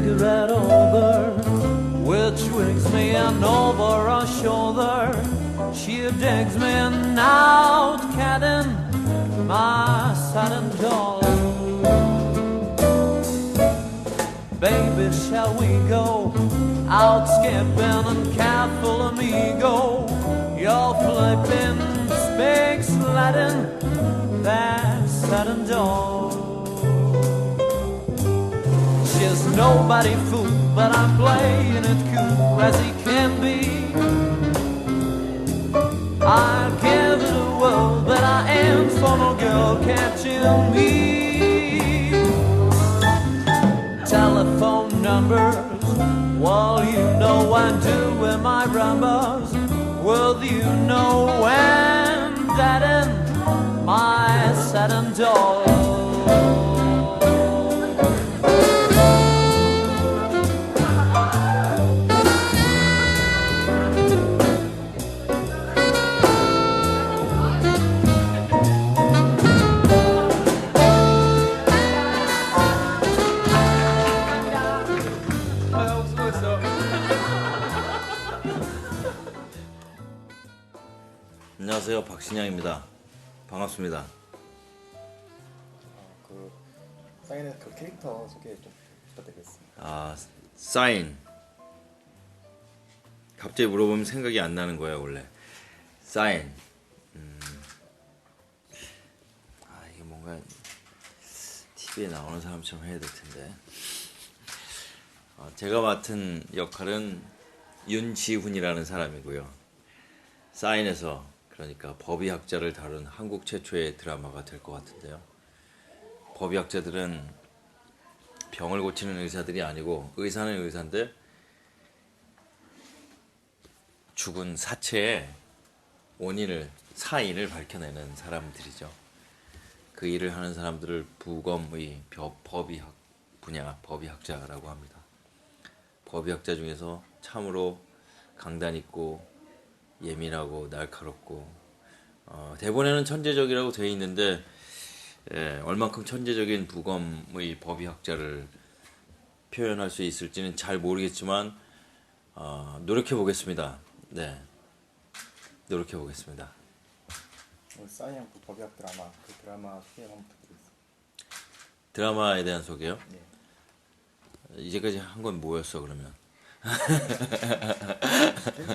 cigarette over, which wakes me and over her shoulder. She digs me and out catting my satin doll. Baby, shall we go out skipping and careful amigo? You're flipping, speaks Latin, that satin doll. She's nobody fool, but I'm playing it cool as he can be. I'll give it a whirl, but I ain't for no girl catching me. Telephone numbers, well, you know I'm doing my rumbers. Well, you know when that in my satin doll. 안녕하세요, 박신양입니다. 반갑습니다. 그 사인의 그 캐릭터 소개 좀 부탁드리겠습니다. 아, 사인. 갑자기 물어보면 생각이 안 나는 거예요, 원래. 사인. 이게 뭔가 TV에 나오는 사람처럼 해야 될 텐데. 제가 맡은 역할은 윤지훈이라는 사람이고요. 사인에서, 그러니까 법의학자를 다룬 한국 최초의 드라마가 될 것 같은데요. 법의학자들은 병을 고치는 의사들이 아니고, 의사는 의사인데 죽은 사체의 원인을, 사인을 밝혀내는 사람들이죠. 그 일을 하는 사람들을 부검의 법의학 분야 법의학자라고 합니다. 법의학자 중에서 참으로 강단 있고 예민하고 날카롭고, 대본에는 천재적이라고 되어 있는데, 얼만큼 천재적인 부검의 법의학자를 표현할 수 있을지는 잘 모르겠지만 노력해 보겠습니다. 네, 노력해 보겠습니다. 사인 그 법의학 드라마, 그 드라마 소개 한번 부탁드리겠습니다. 드라마에 대한 소개요? 네. 이제까지 한 건 뭐였어 그러면?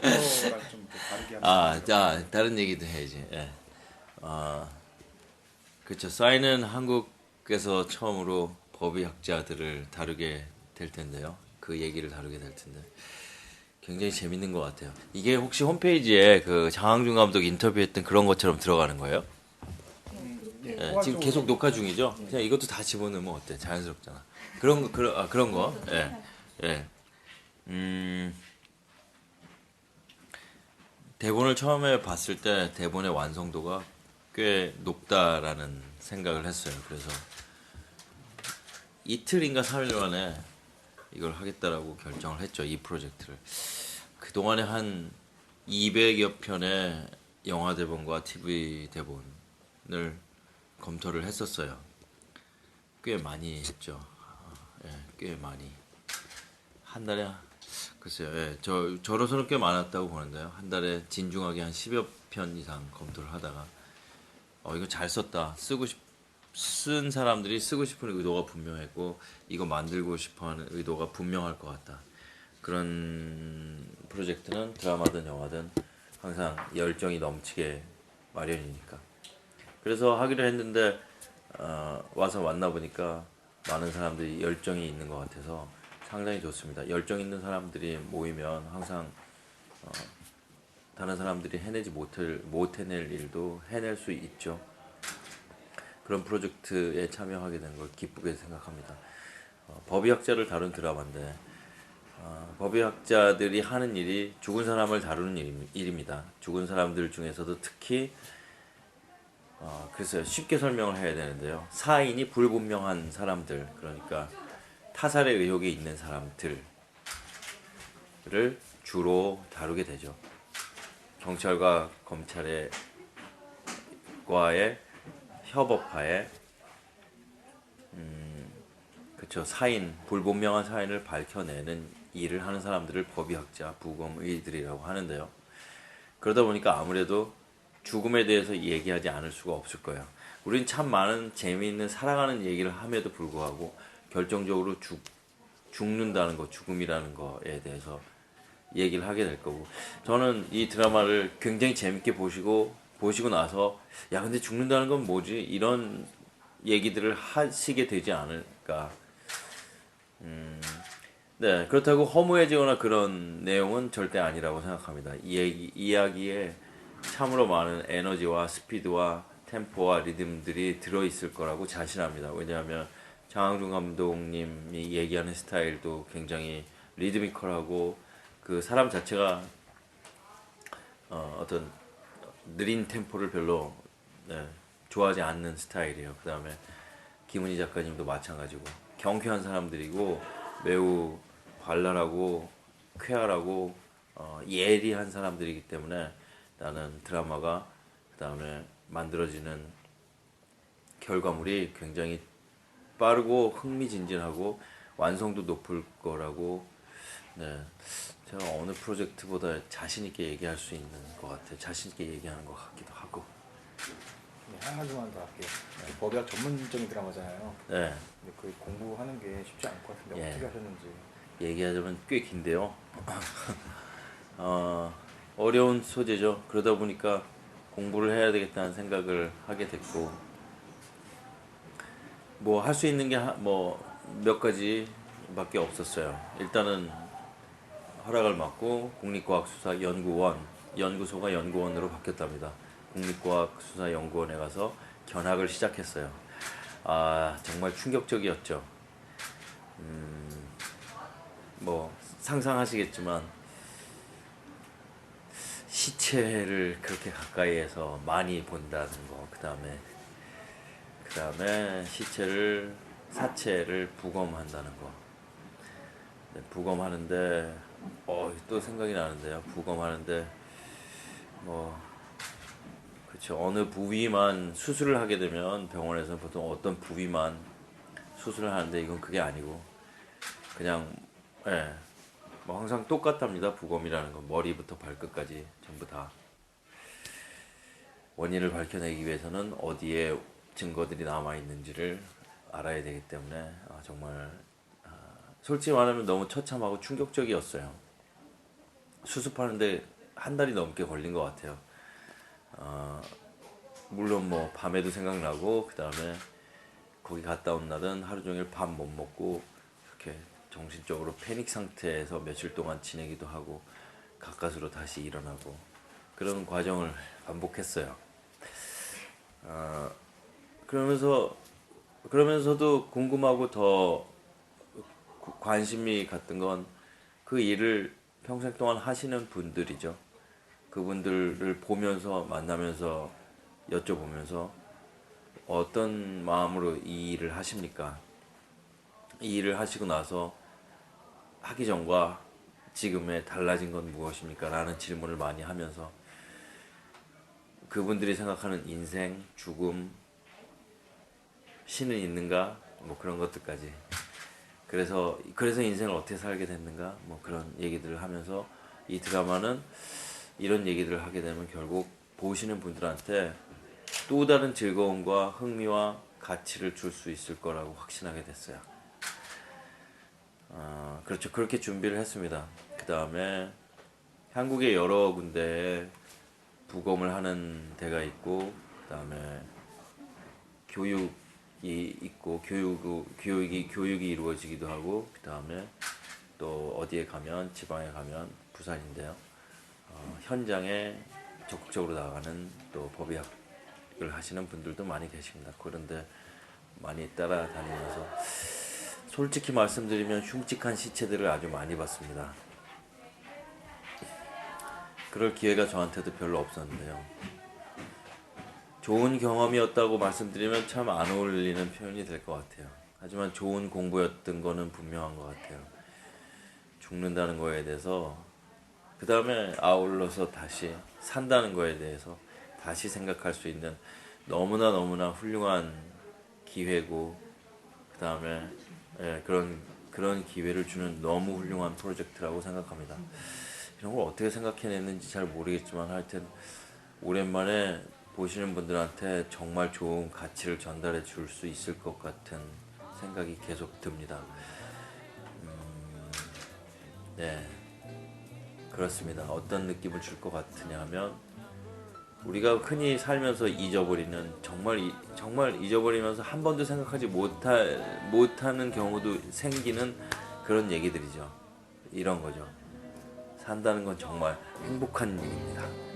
캐릭터랑 좀 다르게 하는. 다른 얘기도 해야지. 예. 그렇죠. 사인은 한국에서 처음으로 법의학자들을 다루게 될 텐데요. 그 얘기를 다루게 될 텐데 굉장히 재밌는 것 같아요. 이게 혹시 홈페이지에 그 장항준 감독 인터뷰했던 그런 것처럼 들어가는 거예요? 예, 지금 계속 녹화 중이죠. 그냥 이것도 다 집어넣으면 어때? 자연스럽잖아. 그런 거. 예. 예. 대본을 처음에 봤을 때 대본의 완성도가 꽤 높다라는 생각을 했어요. 그래서 이틀인가 3일 만에 이걸 하겠다라고 결정을 했죠. 이 프로젝트를. 그동안에 한 200여 편의 영화 대본과 TV 대본을 검토를 했었어요. 꽤 많이 했죠. 꽤 많이. 한 달에 글쎄요. 저로서는 꽤 많았다고 보는데요. 한 달에 진중하게 한 10여 편 이상 검토를 하다가 이거 잘 썼다. 쓴 사람들이 쓰고 싶은 의도가 분명했고 이거 만들고 싶어하는 의도가 분명할 것 같다. 그런 프로젝트는 드라마든 영화든 항상 열정이 넘치게 마련이니까. 그래서 하기로 했는데 와서 만나보니까 많은 사람들이 열정이 있는 것 같아서 상당히 좋습니다. 열정 있는 사람들이 모이면 항상 다른 사람들이 못 해낼 일도 해낼 수 있죠. 그런 프로젝트에 참여하게 된 걸 기쁘게 생각합니다. 법의학자를 다룬 드라마인데 법의학자들이 하는 일이 죽은 사람을 다루는 일입니다. 죽은 사람들 중에서도 특히 글쎄요, 쉽게 설명을 해야 되는데요. 사인이 불분명한 사람들, 그러니까 타살의 의혹이 있는 사람들을 주로 다루게 되죠. 경찰과 검찰과의 협업하에 그 그렇죠. 사인, 불분명한 사인을 밝혀내는 일을 하는 사람들을 법의학자, 부검의들이라고 하는데요. 그러다 보니까 아무래도 죽음에 대해서 얘기하지 않을 수가 없을 거예요. 우린 참 많은 재미있는 살아가는 얘기를 함에도 불구하고 결정적으로 죽는다는 거, 죽음이라는 거에 대해서 얘기를 하게 될 거고, 저는 이 드라마를 굉장히 재밌게 보시고 나서 야 근데 죽는다는 건 뭐지? 이런 얘기들을 하시게 되지 않을까. 네, 그렇다고 허무해지거나 그런 내용은 절대 아니라고 생각합니다. 이야기에 참으로 많은 에너지와 스피드와 템포와 리듬들이 들어있을 거라고 자신합니다. 왜냐하면 장항준 감독님이 얘기하는 스타일도 굉장히 리드미컬하고 그 사람 자체가 어떤 느린 템포를 별로 좋아하지 않는 스타일이에요. 그 다음에 김은희 작가님도 마찬가지고 경쾌한 사람들이고 매우 발랄하고 쾌활하고 예리한 사람들이기 때문에 나는 드라마가 그 다음에 만들어지는 결과물이 굉장히 빠르고 흥미진진하고 완성도 높을 거라고 제가 어느 프로젝트보다 자신 있게 얘기할 수 있는 것 같아요. 자신 있게 얘기하는 것 같기도 하고. 네, 한 가지만 더 할게요. 법의학 전문적인 드라마잖아요. 네. 근데 그 공부하는 게 쉽지 않을 것 같은데 예. 어떻게 하셨는지. 얘기하자면 꽤 긴데요. 어려운 소재죠. 그러다 보니까 공부를 해야 되겠다는 생각을 하게 됐고, 뭐 할 수 있는 게 뭐 몇 가지밖에 없었어요. 일단은 허락을 받고 연구소가 연구원으로 바뀌었답니다. 국립과학수사연구원에 가서 견학을 시작했어요. 정말 충격적이었죠. 뭐 상상하시겠지만 시체를 그렇게 가까이에서 많이 본다는 거, 그 다음에 사체를 부검한다는 거. 네, 부검하는데 또 생각이 나는데요. 부검하는데 그렇죠. 어느 부위만 수술을 하게 되면 병원에서는 보통 어떤 부위만 수술을 하는데 이건 그게 아니고 그냥 뭐 항상 똑같답니다. 부검이라는 건 머리부터 발끝까지 전부 다 원인을 밝혀내기 위해서는 어디에 증거들이 남아 있는지를 알아야 되기 때문에 정말 솔직히 말하면 너무 처참하고 충격적이었어요. 수습하는데 한 달이 넘게 걸린 것 같아요. 물론 뭐 밤에도 생각나고 그 다음에 거기 갔다 온 날은 하루 종일 밥 못 먹고 이렇게 정신적으로 패닉 상태에서 며칠 동안 지내기도 하고 가까스로 다시 일어나고 그런 과정을 반복했어요. 그러면서도 궁금하고 더 관심이 갔던 건 그 일을 평생 동안 하시는 분들이죠. 그분들을 보면서 만나면서 여쭤보면서 어떤 마음으로 이 일을 하십니까? 이 일을 하시고 나서 하기 전과 지금의 달라진 건 무엇입니까? 라는 질문을 많이 하면서 그분들이 생각하는 인생, 죽음, 신은 있는가? 뭐 그런 것들까지. 그래서 인생을 어떻게 살게 됐는가? 뭐 그런 얘기들을 하면서 이 드라마는 이런 얘기들을 하게 되면 결국 보시는 분들한테 또 다른 즐거움과 흥미와 가치를 줄 수 있을 거라고 확신하게 됐어요. 그렇죠. 그렇게 준비를 했습니다. 그 다음에 한국의 여러 군데에 부검을 하는 데가 있고, 그 다음에 교육이 있고, 교육이 이루어지기도 하고, 그 다음에 또 어디에 가면, 지방에 가면, 부산인데요. 현장에 적극적으로 나가는 또 법의학을 하시는 분들도 많이 계십니다. 그런데 많이 따라다니면서 솔직히 말씀드리면 흉측한 시체들을 아주 많이 봤습니다. 그럴 기회가 저한테도 별로 없었는데요. 좋은 경험이었다고 말씀드리면 참 안 어울리는 표현이 될 것 같아요. 하지만 좋은 공부였던 거는 분명한 것 같아요. 죽는다는 거에 대해서, 그 다음에 아울러서 다시 산다는 거에 대해서 다시 생각할 수 있는 너무나 훌륭한 기회고, 그 다음에 예, 그런 기회를 주는 너무 훌륭한 프로젝트라고 생각합니다. 이런 걸 어떻게 생각해냈는지 잘 모르겠지만 하여튼 오랜만에 보시는 분들한테 정말 좋은 가치를 전달해 줄 수 있을 것 같은 생각이 계속 듭니다. 네, 그렇습니다. 어떤 느낌을 줄 것 같으냐 하면 우리가 흔히 살면서 잊어버리는 정말 잊어버리면서 한 번도 생각하지 못하는 경우도 생기는 그런 얘기들이죠. 이런 거죠. 산다는 건 정말 행복한 일입니다.